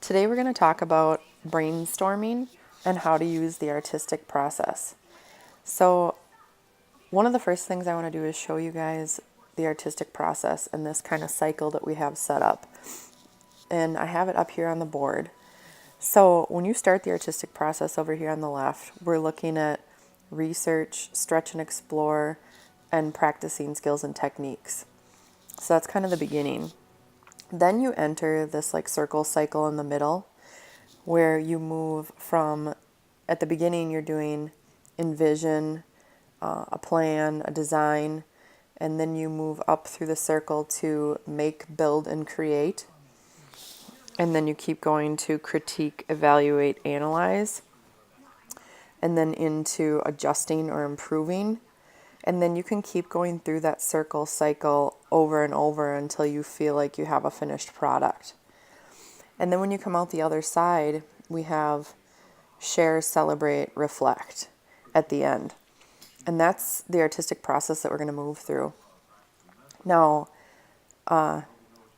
Today we're going to talk about brainstorming and how to use the artistic process. So one of the first things I want to do is show you guys the artistic process and this kind of cycle that we have set up. And I have it up here on the board. So when you start the artistic process over here on the left, we're looking at research, stretch and explore, and practicing skills and techniques. So that's kind of the beginning. Then you enter this like circle cycle in the middle where you move from, at the beginning you're doing envision, a plan, a design, and then you move up through the circle to make, build, and create. And then you keep going to critique, evaluate, analyze, and then into adjusting or improving. And then you can keep going through that circle cycle over and over until you feel like you have a finished product. And then when you come out the other side, we have share, celebrate, reflect at the end. And that's the artistic process that we're going to move through. Now, I'm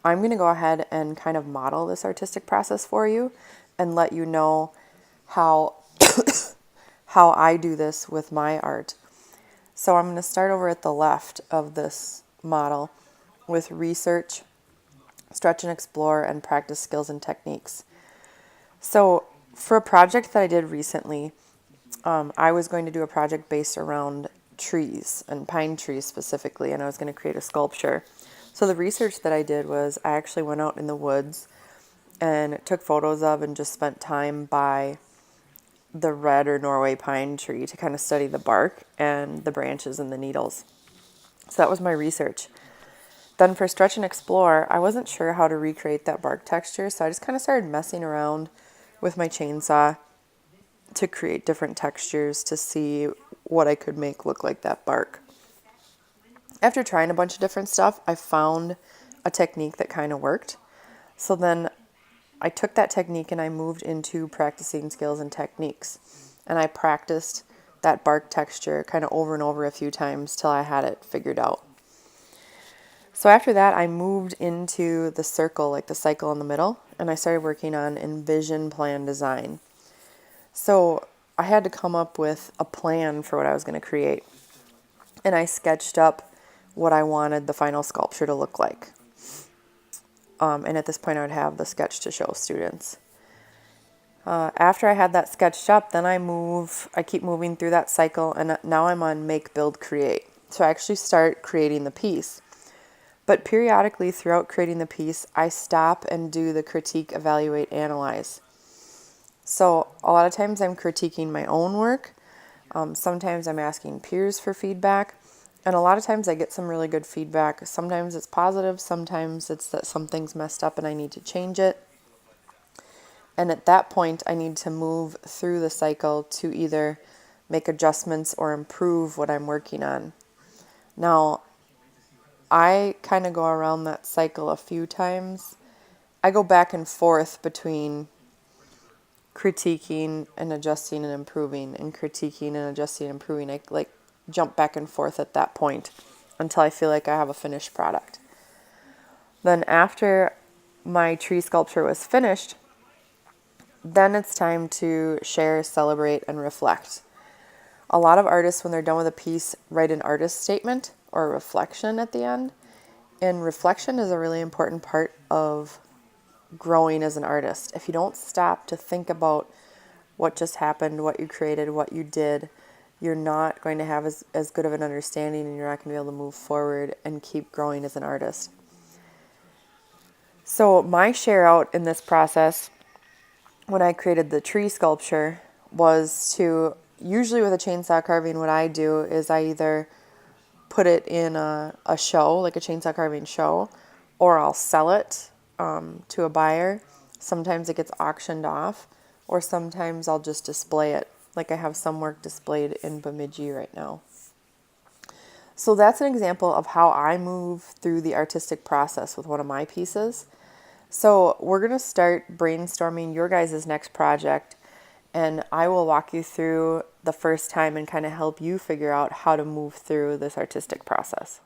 going to go ahead and kind of model this artistic process for you and let you know how how I do this with my art. So I'm going to start over at the left of this model with research, stretch and explore, and practice skills and techniques. So for a project that I did recently, I was going to do a project based around trees and pine trees specifically, and I was going to create a sculpture. So the research that I did was I actually went out in the woods and took photos of and just spent time by the red or Norway pine tree to kind of study the bark and the branches and the needles. So that was my research. Then for stretch and explore, I wasn't sure how to recreate that bark texture, so I just kind of started messing around with my chainsaw to create different textures to see what I could make look like that bark. After trying a bunch of different stuff, I found a technique that kind of worked. So then I took that technique and I moved into practicing skills and techniques. And I practiced that bark texture kind of over and over a few times till I had it figured out. So after that, I moved into the circle, like the cycle in the middle, and I started working on envision, plan, design. So I had to come up with a plan for what I was going to create. And I sketched up what I wanted the final sculpture to look like. And at this point, I would have the sketch to show students. After I had that sketched up, then I keep moving through that cycle, and now I'm on make, build, create. So I actually start creating the piece. But periodically throughout creating the piece, I stop and do the critique, evaluate, analyze. So a lot of times I'm critiquing my own work. Sometimes I'm asking peers for feedback. And a lot of times I get some really good feedback. Sometimes it's positive. Sometimes it's that something's messed up and I need to change it. And at that point, I need to move through the cycle to either make adjustments or improve what I'm working on. Now, I kind of go around that cycle a few times. I go back and forth between critiquing and adjusting and improving, and critiquing and adjusting and improving. I like jump back and forth at that point until I feel like I have a finished product. Then after my tree sculpture was finished, then it's time to share, celebrate, and reflect. A lot of artists, when they're done with a piece, write an artist statement or a reflection at the end. And reflection is a really important part of growing as an artist. If you don't stop to think about what just happened, what you created, what you did, you're not going to have as good of an understanding, and you're not going to be able to move forward and keep growing as an artist. So my share out in this process when I created the tree sculpture was to, usually with a chainsaw carving, what I do is I either put it in a show, like a chainsaw carving show, or I'll sell it to a buyer. Sometimes it gets auctioned off, or sometimes I'll just display it. Like I have some work displayed in Bemidji right now. So that's an example of how I move through the artistic process with one of my pieces. So we're going to start brainstorming your guys' next project, and I will walk you through the first time and kind of help you figure out how to move through this artistic process.